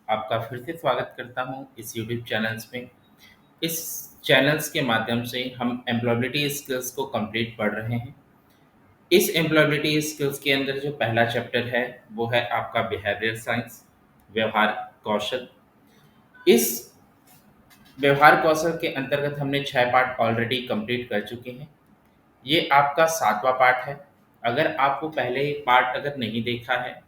आपका फिर से स्वागत करता हूँ इस यूट्यूब चैनल्स में। इस चैनल्स के माध्यम से हम एम्प्लॉयबिलिटी स्किल्स को कंप्लीट पढ़ रहे हैं। इस एम्प्लॉयबिलिटी स्किल्स के अंदर जो पहला चैप्टर है वो है आपका बिहेवियर साइंस, व्यवहार कौशल। इस व्यवहार कौशल के अंतर्गत हमने 6 पार्ट ऑलरेडी कंप्लीट कर चुके हैं। ये आपका 7वां पार्ट है। अगर आपको पहले पार्ट अगर नहीं देखा है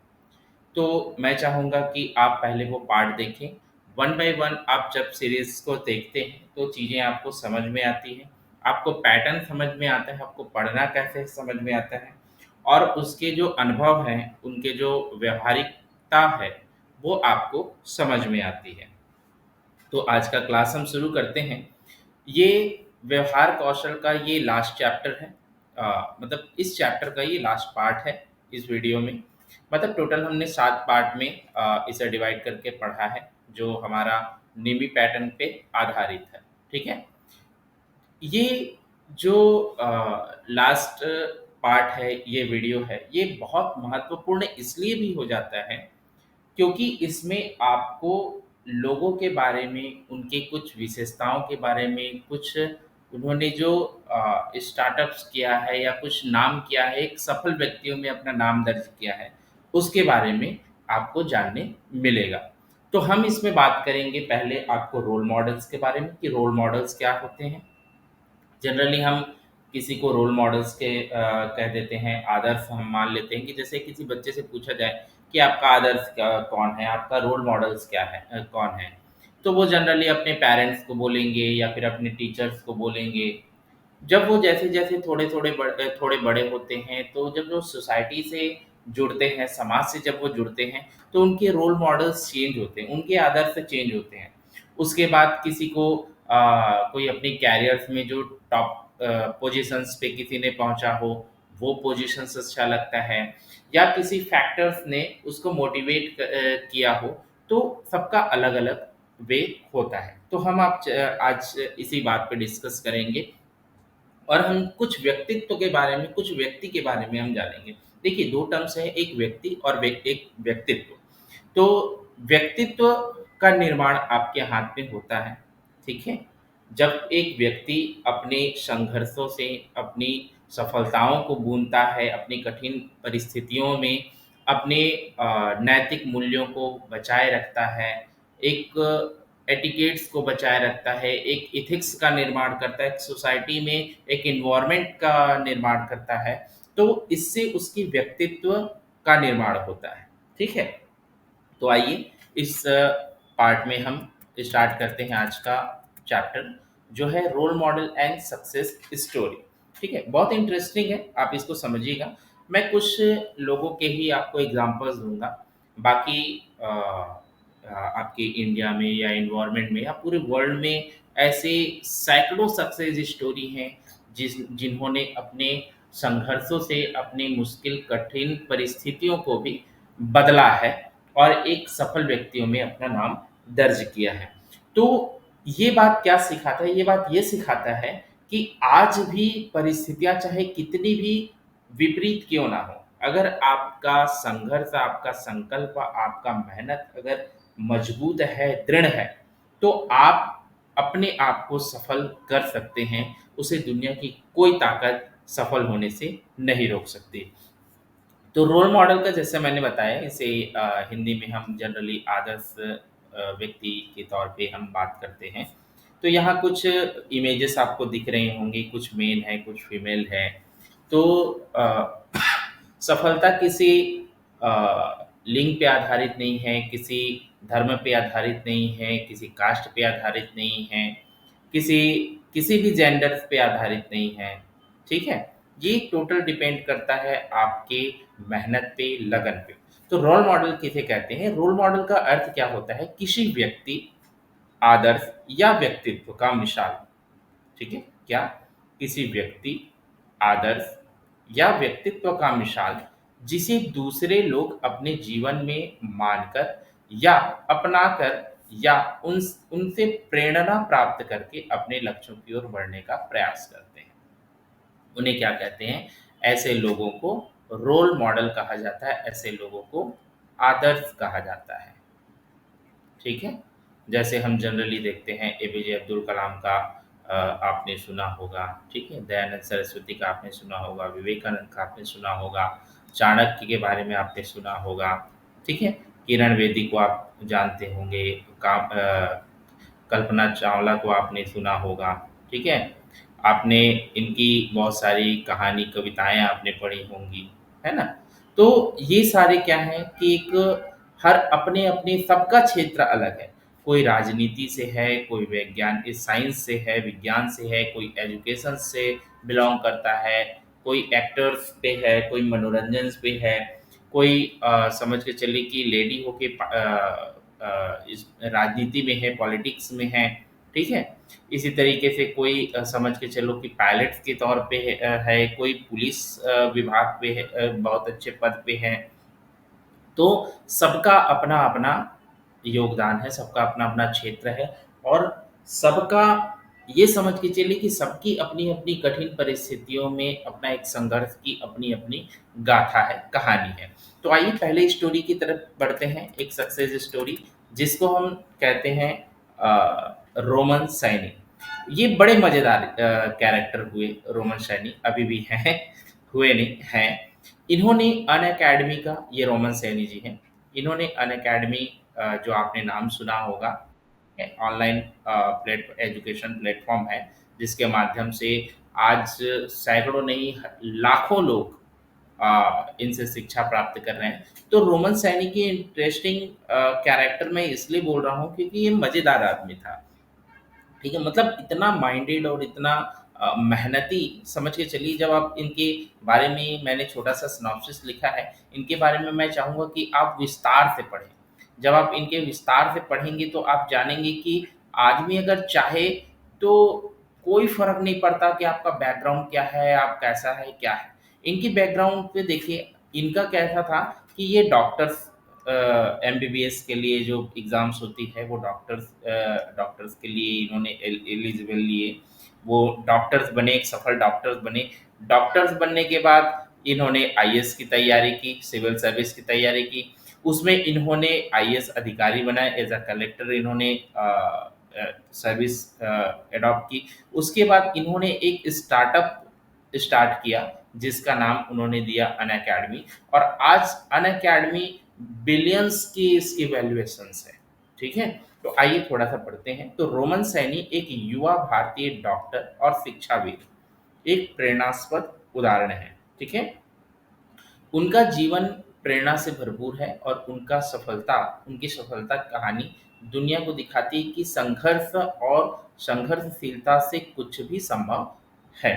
तो मैं चाहूँगा कि आप पहले वो पार्ट देखें। वन बाय वन आप जब सीरीज़ को देखते हैं तो चीज़ें आपको समझ में आती हैं, आपको पैटर्न समझ में आता है, आपको पढ़ना कैसे समझ में आता है और उसके जो अनुभव हैं, उनके जो व्यावहारिकता है, वो आपको समझ में आती है। तो आज का क्लास हम शुरू करते हैं। ये व्यवहार कौशल का ये लास्ट चैप्टर है। मतलब इस चैप्टर का ये लास्ट पार्ट है इस वीडियो में। मतलब टोटल हमने 7 पार्ट में इसे डिवाइड करके पढ़ा है, जो हमारा निमी पैटर्न पे आधारित है। ठीक है? ये जो लास्ट पार्ट है, ये वीडियो है, ये बहुत महत्वपूर्ण इसलिए भी हो जाता है क्योंकि इसमें आपको लोगों के बारे में, उनके कुछ विशेषताओं के बारे में, कुछ उन्होंने जो स्टार्टअप्स किया है या कुछ नाम किया है, एक सफल व्यक्तियों में अपना नाम दर्ज किया है, उसके बारे में आपको जानने मिलेगा। तो हम इसमें बात करेंगे पहले आपको रोल मॉडल्स के बारे में कि रोल मॉडल्स क्या होते हैं। जनरली हम किसी को रोल मॉडल्स के कह देते हैं, आदर्श हम मान लेते हैं कि जैसे किसी बच्चे से पूछा जाए कि आपका आदर्श कौन है, आपका रोल मॉडल्स क्या है, कौन है, तो वो जनरली अपने पेरेंट्स को बोलेंगे या फिर अपने टीचर्स को बोलेंगे। जब वो जैसे-जैसे थोड़े बड़े होते हैं, तो जब वो सोसाइटी से जुड़ते हैं, समाज से जब वो जुड़ते हैं, तो उनके रोल मॉडल्स चेंज होते हैं, उनके आदर्श चेंज होते हैं। उसके बाद किसी को कोई अपने कैरियर्स में जो टॉप पोज़ीशंस पे किसी ने पहुँचा हो, वो पोज़ीशंस अच्छा लगता है या किसी फैक्टर्स ने उसको मोटिवेट किया हो, तो सबका अलग-अलग वे होता है। तो हम आज इसी बात पे डिस्कस करेंगे और हम कुछ व्यक्तित्व के बारे में, कुछ व्यक्ति के बारे में हम जानेंगे। देखिए 2 टर्म्स हैं, एक व्यक्ति और एक व्यक्तित्व। तो व्यक्तित्व का निर्माण आपके हाथ में होता है, ठीक है? जब एक व्यक्ति अपने संघर्षों से, अपनी सफलताओं को बूँदता है, अपनी कठिन परिस्थितियों में अपने नैतिक मूल्यों को बचाए रखता है, एक एटिकेट्स को बचाए रखता है, एक एथिक्स का निर्माण करता है, एक सोसाइटी में एक एनवायरनमेंट का निर्माण करता है, तो इससे उसकी व्यक्तित्व का निर्माण होता है, ठीक है? तो आइए इस पार्ट में हम स्टार्ट करते हैं आज का चैप्टर, जो है role model and success story. ठीक है, बहुत इंटरेस्टिंग है, आप इसको समझिएगा। मैं कुछ लोगों के ही आपको एग्जांपल्स दूंगा। बाकी आपके इंडिया में या इन्वायरमेंट में या पूरे वर्ल्ड में ऐसे सैकड़ों सक्सेस स्टोरी हैं जिन्होंने अपने संघर्षों से, अपनी मुश्किल कठिन परिस्थितियों को भी बदला है और एक सफल व्यक्तियों में अपना नाम दर्ज किया है। तो ये बात क्या सिखाता है? ये बात ये सिखाता है कि आज भी परिस्थितियाँ चाहे कितनी भी विपरीत क्यों ना हो, अगर आपका संघर्ष, आपका संकल्प, आपका मेहनत अगर मजबूत है, दृढ़ है, तो आप अपने आप को सफल कर सकते हैं। उसे दुनिया की कोई ताकत सफल होने से नहीं रोक सकती। तो रोल मॉडल का जैसे मैंने बताया, इसे हिंदी में हम जनरली आदर्श व्यक्ति के तौर पे हम बात करते हैं। तो यहाँ कुछ इमेजेस आपको दिख रहे होंगे, कुछ मेल है, कुछ फीमेल है। तो सफलता किसी लिंग पे आधारित नहीं है, किसी धर्म पे आधारित नहीं है, किसी कास्ट पे आधारित नहीं है, किसी किसी भी जेंडर पे आधारित नहीं है, ठीक है? ये टोटल डिपेंड करता है आपके मेहनत पे, लगन पे। तो रोल मॉडल किसे कहते हैं? रोल मॉडल का अर्थ क्या होता है? किसी व्यक्ति, आदर्श या व्यक्तित्व का मिसाल, ठीक है? क्या? किसी व्यक्ति, आदर्श या व्यक्तित्व का मिसाल जिसे दूसरे लोग अपने जीवन में मानकर या अपनाकर या उनसे प्रेरणा प्राप्त करके अपने लक्ष्यों की ओर बढ़ने का प्रयास करते हैं। उन्हें क्या कहते हैं? ऐसे लोगों को रोल मॉडल कहा जाता है, ऐसे लोगों को आदर्श कहा जाता है। ठीक है? जैसे हम जनरली देखते हैं एपीजे अब्दुल कलाम का आपने सुना होगा, ठीक है? दयानंद सरस्वती का आपने सुना होगा, विवेकानंद का आपने सुना होगा, चाणक्य के बारे में आपने सुना होगा, ठीक है? किरण बेदी को आप जानते होंगे, कल्पना चावला को आपने सुना होगा, ठीक है? आपने इनकी बहुत सारी कहानी, कविताएँ आपने पढ़ी होंगी, है ना? तो ये सारे क्या हैं कि एक हर अपने-अपने सबका क्षेत्र अलग है। कोई राजनीति से है, कोई साइंस से है, विज्ञान से है, कोई एजुकेशन से बिलॉन्ग करता है, कोई एक्टर्स पे है, कोई मनोरंजन पे है, कोई समझ के चलिए कि लेडी होके इस राजनीति में है, पॉलिटिक्स में ठीक है? इसी तरीके से कोई समझ के चलो कि पायलट के तौर पे है, कोई पुलिस विभाग पे है, बहुत अच्छे पद पे है। तो सबका अपना-अपना योगदान है, सबका अपना-अपना क्षेत्र है और सबका ये समझ के चलिए कि सबकी अपनी-अपनी कठिन परिस्थितियों में अपना एक संघर्ष की अपनी-अपनी गाथा है, कहानी है। तो आइए पहले स्टोरी की तरफ बढ़ते हैं, एक सक्सेस स्टोरी जिसको हम कहते हैं रोमन सैनिक। ये बड़े मज़ेदार कैरेक्टर हुए रोमन सैनिक, अभी भी हैं, हुए नहीं, हैं। इन्होंने अनअकैडमी का ये रोमन सैनी जी हैं। इन्होंने अनअकैडमी जो आपने नाम सुना होगा, ऑनलाइन एजुकेशन प्लेटफ़ॉर्म है, जिसके माध्यम से आज सैकड़ों नहीं लाखों लोग इनसे शिक्षा प्राप्त कर रहे हैं। तो रोमन सैनी की इंटरेस्टिंग कैरेक्टर मैं इसलिए बोल रहा हूँ क्योंकि ये मज़ेदार आदमी था। ठीक है? मतलब इतना माइंडेड और इतना मेहनती समझ के चलिए जब आप इनके बारे में मैंने छोटा-सा सिनॉप्सिस लिखा है, इनके बारे में मैं चाहूँगा कि आप विस्तार से पढ़ें। जब आप इनके विस्तार से पढ़ेंगे तो आप जानेंगे कि आदमी अगर चाहे तो कोई फ़र्क नहीं पड़ता कि आपका बैकग्राउंड क्या है, आप कैसा है, क्या है। इनकी बैकग्राउंड पे देखिए, इनका कैसा था कि ये डॉक्टर्स एमबीबीएस के लिए जो एग्ज़ाम्स होती है वो डॉक्टर्स के लिए इन्होंने एलिजिबल लिए। वो डॉक्टर्स बने, एक सफल डॉक्टर्स बने। डॉक्टर्स बनने के बाद इन्होंने आईएएस की तैयारी की, सिविल सर्विस की तैयारी की। उसमें इन्होंने आईएएस अधिकारी बनाए, एज़ अ कलेक्टर इन्होंने सर्विस एडॉप्ट की। उसके बाद इन्होंने एक स्टार्टअप स्टार्ट किया जिसका नाम उन्होंने दिया अनअकैडमी और आज अनअकैडमी बिलियंस की इसकी वैल्यूएशंस है, ठीक है? तो आइए थोड़ा-सा पढ़ते हैं। तो रोमन सैनी एक युवा भारतीय डॉक्टर और शिक्षाविद, एक प्रेरणास्पद उदाहरण है, ठीक है? उनका जीवन प्रेरणा से भरपूर है और उनकी सफलता कहानी दुनिया को दिखाती है कि संघर्ष और संघर्षशीलता से कुछ भी संभव है।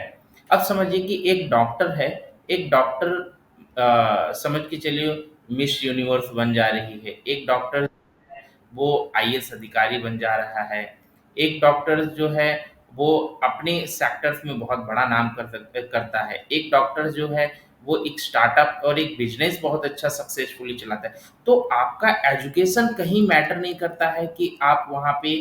अब समझिए कि एक डॉक्टर है, एक डॉक्टर समझ के चलिए मिस यूनिवर्स बन जा रही है। एक डॉक्टर वो आईएएस अधिकारी बन जा रहा है। एक डॉक्टर जो है वो अपने सेक्टर्स में बहुत बड़ा नाम करता है। एक डॉक्टर जो है वो एक स्टार्टअप और एक बिज़नेस बहुत अच्छा सक्सेसफुली चलाता है। तो आपका एजुकेशन कहीं मैटर नहीं करता है कि आप वहाँ पे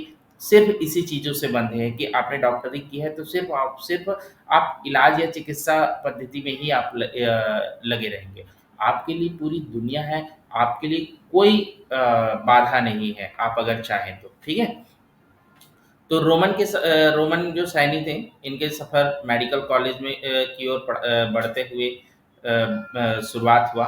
सिर्फ़ इसी चीज़ों से बंधे हैं कि आपने डॉक्टरी की है तो सिर्फ़ आप इलाज या चिकित्सा पद्धति में ही आप लगे रहेंगे। आपके लिए पूरी दुनिया है, आपके लिए कोई बाधा नहीं है, आप अगर चाहें तो, ठीक है? तो रोमन जो सैनी थे, इनके सफ़र मेडिकल कॉलेज में की ओर बढ़ते हुए शुरुआत हुआ।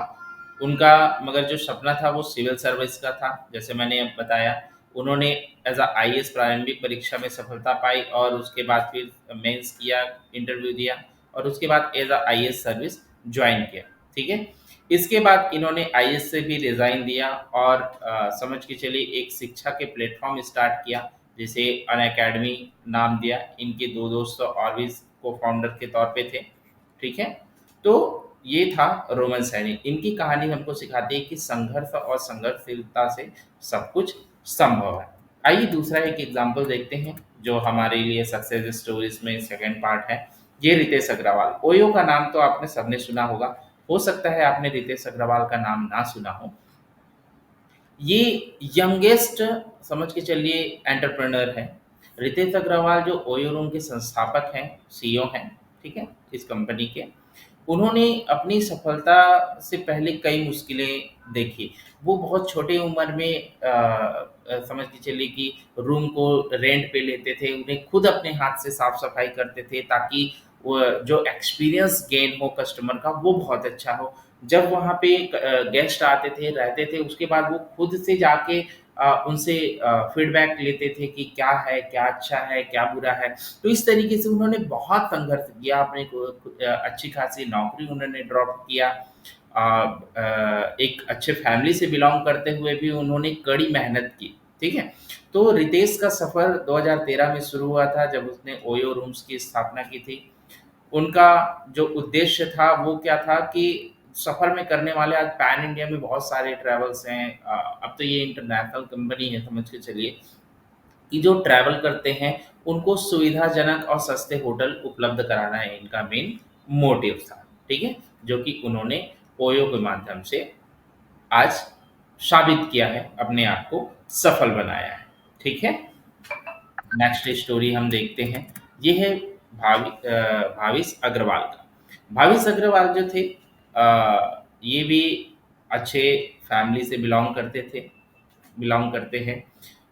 उनका मगर जो सपना था वो सिविल सर्विस का था, जैसे मैंने अब बताया। उन्होंने एज़ अ आईएएस प्रारंभिक परीक्षा में सफलता पाई और उसके बाद फिर मेंस किया, इंटरव्यू दिया और उसके बाद as a IAS service join किया, ठीक है? इसके बाद इन्होंने आईएएस से भी रिज़ाइन दिया और समझ के चलिए एक शिक्षा के प्लेटफ़ॉर्म स्टार्ट किया, जिसे अनअकैडमी नाम दिया। इनके 2 दोस्त और भी को-फाउंडर के तौर पे थे, ठीक है? तो ये था रोमन सैनिक। इनकी कहानी हमको सिखाती है कि संघर्ष और संघर्षशीलता से सब कुछ संभव है। आइए दूसरा एक एग्ज़ाम्पल देखते हैं, जो हमारे लिए सक्सेस स्टोरीज़ में सेकंड पार्ट है। ये रितेश अग्रवाल। ओयो का नाम तो आपने सबने सुना होगा। हो सकता है आपने रितेश अग्रवाल का नाम ना सुना हो। ये यंगेस्ट समझ के चलिए एंटरप्रेन्योर हैं। रितेश अग्रवाल जो ओयो रूम के संस्थापक हैं, सीईओ हैं, ठीक है? इस कंपनी के। उन्होंने अपनी सफलता से पहले कई मुश्किलें देखी। वो बहुत छोटे उम्र में समझ के चलिए कि रूम को रेंट पे लेते थे, उन्हें खुद अपने हाथ से साफ-सफाई करते थे ताकि वो जो एक्सपीरियंस गेन हो कस्टमर का वो बहुत अच्छा हो। जब वहाँ पे गेस्ट आते थे, रहते थे, उसके बाद वो खुद से जाके उनसे फीडबैक लेते थे कि क्या है, क्या अच्छा है, क्या बुरा है। तो इस तरीके से उन्होंने बहुत संघर्ष किया, अपने अच्छी खासी नौकरी उन्होंने ड्रॉप किया। एक अच्छे फैमिली से बिलॉन्ग करते हुए भी उन्होंने कड़ी मेहनत की, ठीक है? तो रितेश का सफ़र 2013 में शुरू हुआ था जब उसने ओयो रूम्स की स्थापना की थी। उनका जो उद्देश्य था वो क्या था कि सफ़र में करने वाले आज पैन इंडिया में बहुत सारे ट्रैवल्स हैं। अब तो ये इंटरनेशनल कंपनी है समझ के चलिए। कि जो ट्रैवल करते हैं, उनको सुविधाजनक और सस्ते होटल उपलब्ध कराना है इनका मेन मोटिव था, ठीक है? जो कि उन्होंने ओयो के माध्यम से आज साबित किया है, अपने आप को सफल बनाया है, ठीक है? नेक्स्ट स्टोरी हम देखते हैं। ये है भाविश अग्रवाल का। भाविश अग्रवाल जो थे ये भी अच्छे फैमिली से बिलॉन्ग करते हैं।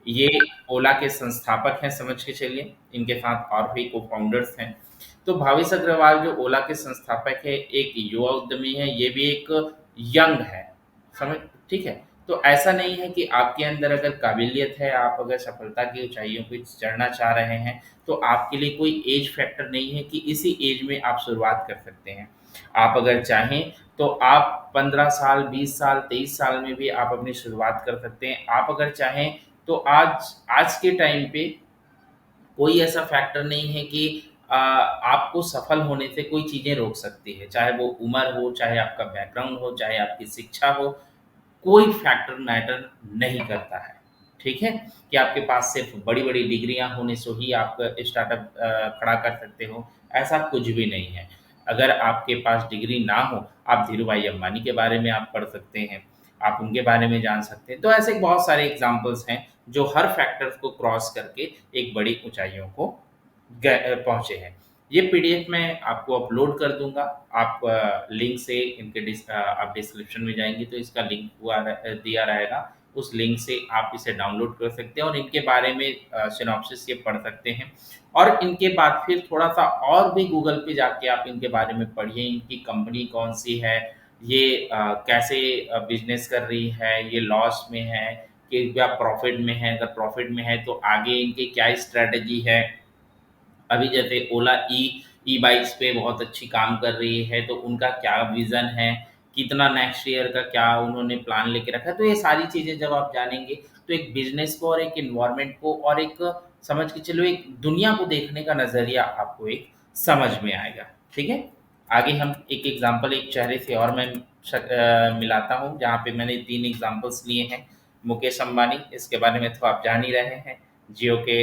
ये ओला के संस्थापक हैं समझ के चलिए, इनके साथ और भी को-फाउंडर्स हैं। तो भाविश अग्रवाल जो ओला के संस्थापक है, एक युवा उद्यमी है, ये भी एक यंग है, समझ ठीक है? तो ऐसा नहीं है कि आपके अंदर अगर काबिलियत है, आप अगर सफलता की ऊँचाइयों पे चढ़ना चाह रहे हैं, तो आपके लिए कोई ऐज फैक्टर नहीं है कि इसी ऐज में आप शुरुआत कर सकते हैं। आप अगर चाहें तो आप 15 साल, 20 साल, 23 साल में भी आप अपनी शुरुआत कर सकते हैं। आप अगर चाहें तो आज आज के टाइम पे कोई ऐसा फैक्टर नहीं है कि आपको सफल होने से कोई चीज़ें रोक सकती है। चाहे वो उम्र हो, चाहे आपका बैकग्राउंड हो, चाहे आपकी शिक्षा हो, कोई फैक्टर मैटर नहीं करता है, ठीक है? कि आपके पास सिर्फ़ बड़ी-बड़ी डिग्रियाँ होने से ही आप स्टार्टअप खड़ा कर सकते हो, ऐसा कुछ भी नहीं है। अगर आपके पास डिग्री ना हो, आप धीरूभाई अंबानी के बारे में आप पढ़ सकते हैं, आप उनके बारे में जान सकते हैं। तो ऐसे बहुत सारे एग्ज़ाम्पल्स हैं, जो हर फैक्टर्स को क्रॉस करके एक बड़ी ऊँचाइयों को पहुँचे हैं। ये पीडीएफ मैं आपको अपलोड कर दूँगा। आप लिंक से आप डिस्क्रिप्शन में जाएँगे तो इसका लिंक दिया रहेगा। उस लिंक से आप इसे डाउनलोड कर सकते हैं और इनके बारे में सिनॉप्सिस ये पढ़ सकते हैं। और इनके बाद फिर थोड़ा-सा और भी गूगल पे जाके आप इनके बारे में पढ़िए, इनकी कंपनी कौन-सी है, ये कैसे बिज़नेस कर रही है, ये लॉस में है कि क्या प्रॉफ़िट में है, अगर प्रॉफ़िट में है तो आगे इनकी क्या स्ट्रैटेजी है। अभी जैसे ओला ई-बाइक्स पे बहुत अच्छी काम कर रही है, तो उनका क्या विज़न है, कितना नेक्स्ट ईयर का क्या उन्होंने प्लान लेके रखा है। तो ये सारी चीज़ें जब आप जानेंगे, तो एक बिज़नेस को और एक एनवायरनमेंट को और एक समझ के चलो एक दुनिया को देखने का नज़रिया आपको एक समझ में आएगा, ठीक है? आगे हम एक एग्ज़ाम्पल एक चेहरे से और मैं मिलाता हूँ, जहाँ पे मैंने 3 एग्ज़ाम्पल्स लिए हैं। मुकेश अंबानी, इसके बारे में तो आप जान ही रहे हैं। जियो के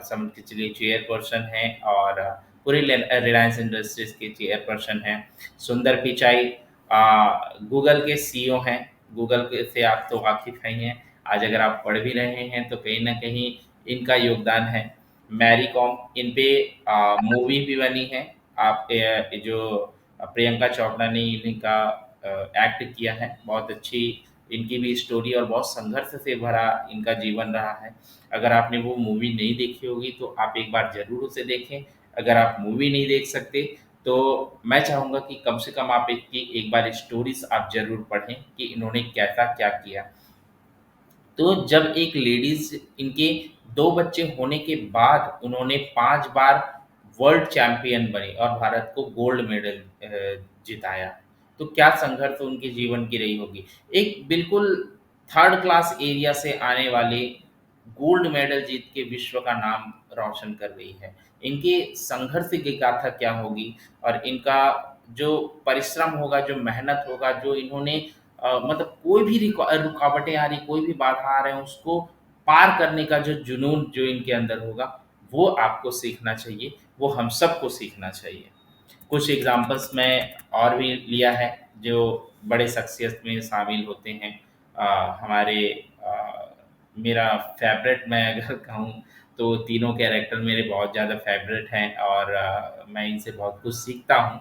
समझ के चलिए चेयरपर्सन हैं और पूरे रिलायंस इंडस्ट्रीज़ के चेयरपर्सन हैं। सुंदर पिचाई गूगल के सीईओ हैं। गूगल के से आप तो वाकिफ़ ही हैं। आज अगर आप पढ़ भी रहे हैं तो कहीं न कहीं इनका योगदान है। मैरी कॉम इन पे मूवी भी बनी है। आप जो प्रियंका चोपड़ा ने इन्हीं का एक्ट किया है। बहुत अच्छी इनकी भी स्टोरी और बहुत संघर्ष से भरा इनका जीवन रहा है। अगर आपने वो मूवी नहीं देखी होगी तो आप एक बार ज़रूर उसे देखें। अगर आप मूवी नहीं देख सकते तो मैं चाहूँगा कि कम से कम आप इनकी एक बार स्टोरीज़ आप ज़रूर पढ़ें कि इन्होंने कैसा क्या किया। तो जब एक लेडीज़ इनके 2 बच्चे होने के बाद उन्होंने 5 बार वर्ल्ड चैंपियन बनी और भारत को गोल्ड मेडल जिताया। तो क्या संघर्ष उनके जीवन की रही होगी। एक बिल्कुल थर्ड क्लास एरिया से आने वाले गोल्ड मेडल जीत के विश्व का नाम रोशन कर रही है। इनके संघर्ष की गाथा क्या होगी और इनका जो परिश्रम होगा, जो मेहनत होगा, जो इन्होंने मतलब कोई भी रुकावटें आ रही, कोई भी बाधा आ रहे हैं, उसको पार करने का जो जुनून जो इनके अंदर होगा, वो आपको सीखना चाहिए, वो हम सबको सीखना चाहिए। कुछ एग्ज़ाम्पल्स मैं और भी लिया है, जो बड़े शख्सियत में शामिल होते हैं। हमारे मेरा फ़ेवरेट मैं अगर कहूँ, तो तीनों कैरेक्टर मेरे बहुत ज़्यादा फ़ेवरेट हैं और मैं इनसे बहुत कुछ सीखता हूँ।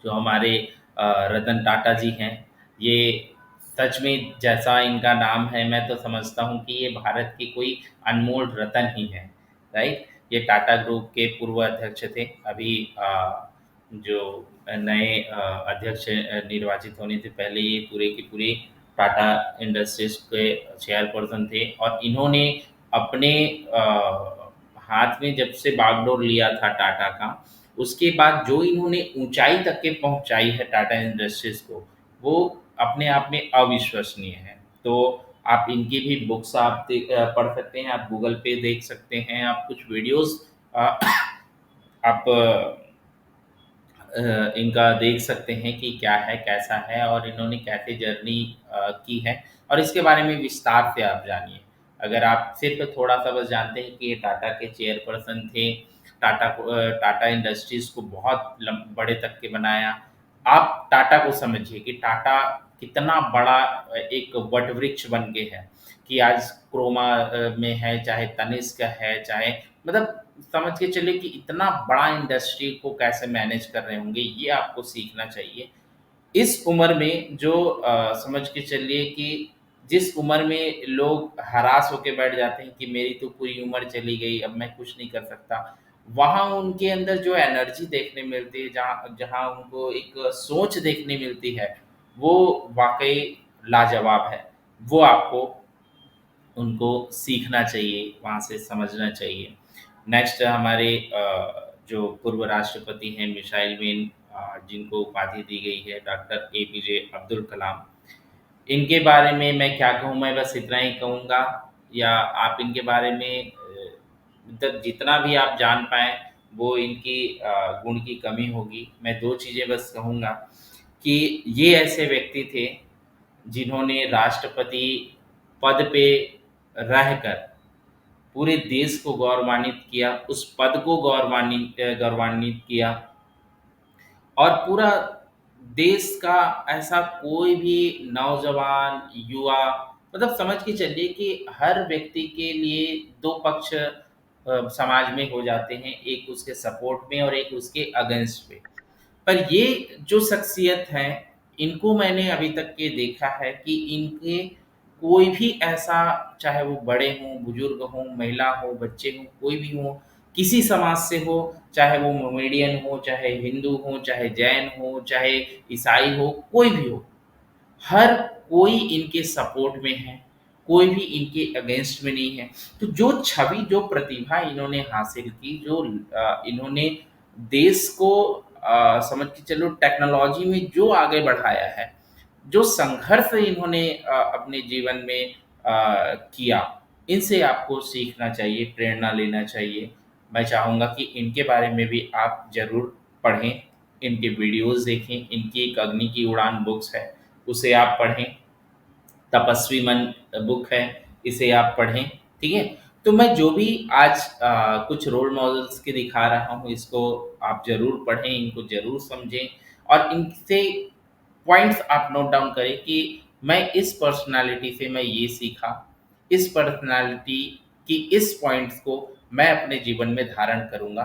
जो हमारे रतन टाटा जी हैं, ये सच में जैसा इनका नाम है, मैं तो समझता हूँ कि ये भारत की कोई अनमोल रतन ही है, राइट? ये टाटा ग्रुप के पूर्व अध्यक्ष थे। अभी जो नए अध्यक्ष निर्वाचित होने से पहले ये पूरे के पूरे टाटा इंडस्ट्रीज के चेयरपर्सन थे, और इन्होंने अपने हाथ में जब से बागडोर लिया था टाटा का, उसके बाद जो इन्होंने ऊंचाई तक के पहुंचाई है टाटा इंडस्ट्रीज को, वो अपने आप में अविश्वसनीय है। तो आप इनकी भी बुक्स आप पढ़ सकते हैं, आप गूगल पे देख सकते हैं, आप कुछ वीडियोस आप इनका देख सकते हैं कि क्या है, कैसा है, और इन्होंने कैसे जर्नी की है, और इसके बारे में विस्तार से आप जानिए। अगर आप सिर्फ थोड़ा-सा बस जानते हैं कि ये टाटा के चेयरपर्सन थे, टाटा इंडस्ट्रीज़ को बहुत बड़े तक के बनाया। आप टाटा को समझिए कि टाटा कितना बड़ा एक वटवृक्ष बन के है, कि आज क्रोमा में है, चाहे तनिष्क है, चाहे मतलब समझ के चलिए कि इतना बड़ा इंडस्ट्री को कैसे मैनेज कर रहे होंगे, ये आपको सीखना चाहिए। इस उम्र में जो समझ के चलिए कि जिस उम्र में लोग हरास होके बैठ जाते हैं कि मेरी तो पूरी उम्र चली गई, अब मैं कुछ नहीं कर सकता, वहाँ उनके अंदर जो एनर्जी देखने मिलती है, जहाँ जहाँ उनको एक सोच देखने मिलती है, वो वाक़ई लाजवाब है। वो आपको उनको सीखना चाहिए, वहाँ से समझना चाहिए। नेक्स्ट हमारे जो पूर्व राष्ट्रपति हैं मिसाइल मैन, जिनको उपाधि दी गई है डॉक्टर एपीजे अब्दुल कलाम। इनके बारे में मैं क्या कहूँ, मैं बस इतना ही कहूँगा, या आप इनके बारे में मतलब जितना भी आप जान पाएँ, वो इनकी गुण की कमी होगी। मैं 2 चीज़ें बस कहूँगा कि ये ऐसे व्यक्ति थे जिन्होंने राष्ट्रपति पद पे रहकर पूरे देश को गौरवान्वित किया, उस पद को गौरवान्वित किया, और पूरा देश का ऐसा कोई भी नौजवान, युवा, मतलब समझ के चलिए कि हर व्यक्ति के लिए 2 पक्ष समाज में हो जाते हैं, एक उसके सपोर्ट में और एक उसके अगेंस्ट में। पर ये जो शख्सियत हैं, इनको मैंने अभी तक ये देखा है कि इनके कोई भी ऐसा, चाहे वो बड़े हों, बुजुर्ग हों, महिला हो, बच्चे हों, कोई भी हो, किसी समाज से हो, चाहे वो मोमेडियन हो, चाहे हिंदू हो, चाहे जैन हो, चाहे ईसाई हो, कोई भी हो, हर कोई इनके सपोर्ट में है, कोई भी इनके अगेंस्ट में नहीं है। तो जो छवि, जो प्रतिभा इन्होंने हासिल की, जो इन्होंने देश को समझ के चलो टेक्नोलॉजी में जो आगे बढ़ाया है, जो संघर्ष इन्होंने अपने जीवन में किया, इनसे आपको सीखना चाहिए, प्रेरणा लेना चाहिए। मैं चाहूँगा कि इनके बारे में भी आप ज़रूर पढ़ें, इनके वीडियोज़ देखें, इनकी एक अग्नि की उड़ान बुक्स है, उसे आप पढ़ें। तपस्वी मन बुक है, इसे आप पढ़ें, ठीक है? तो मैं जो भी आज कुछ रोल मॉडल्स के दिखा रहा हूँ, इसको आप ज़रूर पढ़ें, इनको ज़रूर समझें, और इनसे पॉइंट्स आप नोट डाउन करें कि मैं इस पर्सनैलिटी से मैं ये सीखा, इस पर्सनैलिटी की इस पॉइंट्स को मैं अपने जीवन में धारण करूँगा।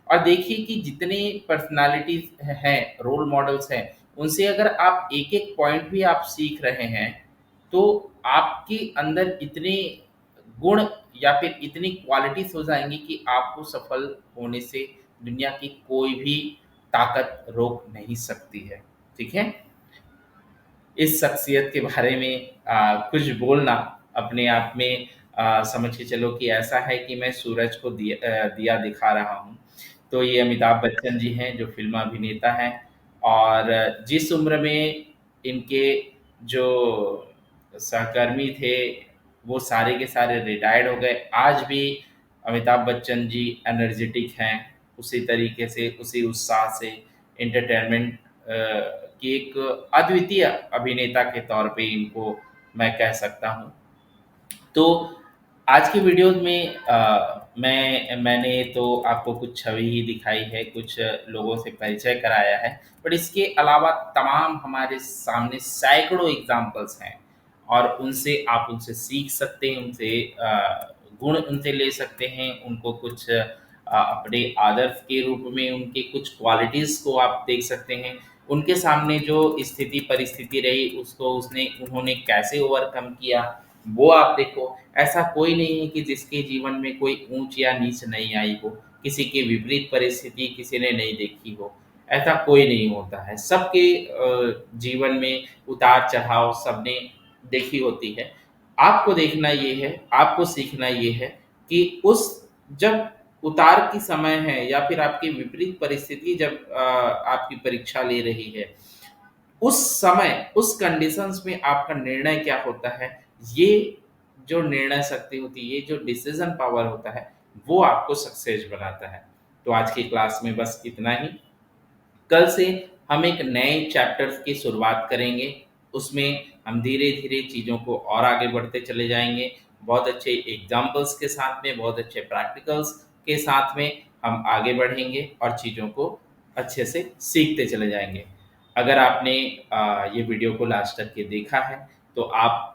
और देखिए कि जितने पर्सनैलिटीज़ हैं, रोल मॉडल्स हैं, उनसे अगर आप एक-एक पॉइंट भी आप सीख रहे हैं, तो आपके अंदर इतने गुण या फिर इतनी क्वालिटीज़ हो जाएँगी कि आपको सफल होने से दुनिया की कोई भी ताकत रोक नहीं सकती है। ठीक है? इस शख्सियत के बारे में कुछ बोलना अपने आप में समझ के चलो कि ऐसा है कि मैं सूरज को दिया दिखा रहा हूँ। तो ये अमिताभ बच्चन जी हैं जो फ़िल्म अभिनेता हैं, और जिस उम्र में इनके जो सहकर्मी थे, वो सारे के सारे रिटायर्ड हो गए। आज भी अमिताभ बच्चन जी एनर्जेटिक हैं, उसी तरीके से, उसी उत्साह से एंटरटेनमेंट की एक अद्वितीय अभिनेता के तौर पे इनको मैं कह सकता हूँ। तो आज की वीडियो में मैंने तो आपको कुछ छवि ही दिखाई है, कुछ लोगों से परिचय कराया है, बट इसके अलावा तमाम हमारे सामने सैकड़ों एग्ज़ाम्पल्स हैं, और उनसे सीख सकते हैं, गुण उनसे ले सकते हैं, उनको कुछ अपने आदर्श के रूप में उनके कुछ क्वालिटीज़ को आप देख सकते हैं। उनके सामने जो स्थिति परिस्थिति रही उसको उसने उन्होंने कैसे ओवरकम किया, वो आप देखो। ऐसा कोई नहीं है कि जिसके जीवन में कोई ऊँच या नीच नहीं आई हो, किसी की विपरीत परिस्थिति किसी ने नहीं देखी हो, ऐसा कोई नहीं होता है। सबके जीवन में उतार-चढ़ाव सबने देखी होती है। आपको देखना ये है, आपको सीखना ये है कि उस जब उतार की समय है या फिर आपकी विपरीत परिस्थिति जब आपकी परीक्षा ले रही है, उस समय, उस कंडीशंस में आपका निर्णय क्या होता है, ये जो निर्णय शक्ति होती है, ये जो डिसीज़न पावर होता है, वो आपको सक्सेस बनाता है। तो आज की क्लास में बस इतना ही। कल से हम एक नए चैप्टर की शुरुआत करेंगे। उसमें हम धीरे-धीरे चीज़ों को और आगे बढ़ते चले जाएँगे। बहुत अच्छे एग्ज़ाम्पल्स के साथ में, बहुत अच्छे प्रैक्टिकल्स के साथ में हम आगे बढ़ेंगे और चीज़ों को अच्छे से सीखते चले जाएँगे। अगर आपने ये वीडियो को लास्ट तक के देखा है, तो आप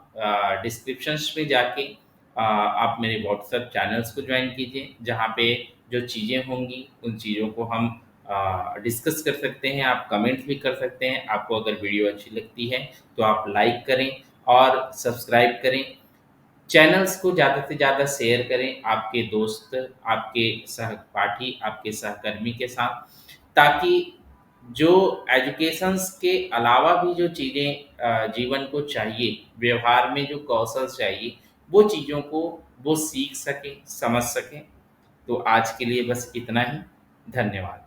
डिस्क्रिप्शंस में जाके आप मेरे व्हाट्सएप चैनल्स को जॉइन कीजिए, जहाँ पे जो चीज़ें होंगी, उन चीज़ों को हम डिस्कस कर सकते हैं, आप कमेंट भी कर सकते हैं। आपको अगर वीडियो अच्छी लगती है, तो आप लाइक करें और सब्सक्राइब करें। चैनल्स को ज़्यादा से ज़्यादा शेयर करें आपके दोस्त, आपके सहपाठी, आपके सहकर्मी के साथ, ताकि जो एजुकेशंस के अलावा भी जो चीज़ें जीवन को चाहिए, व्यवहार में जो कौशल चाहिए, वो चीज़ों को वो सीख सकें, समझ सकें। तो आज के लिए बस इतना ही। धन्यवाद।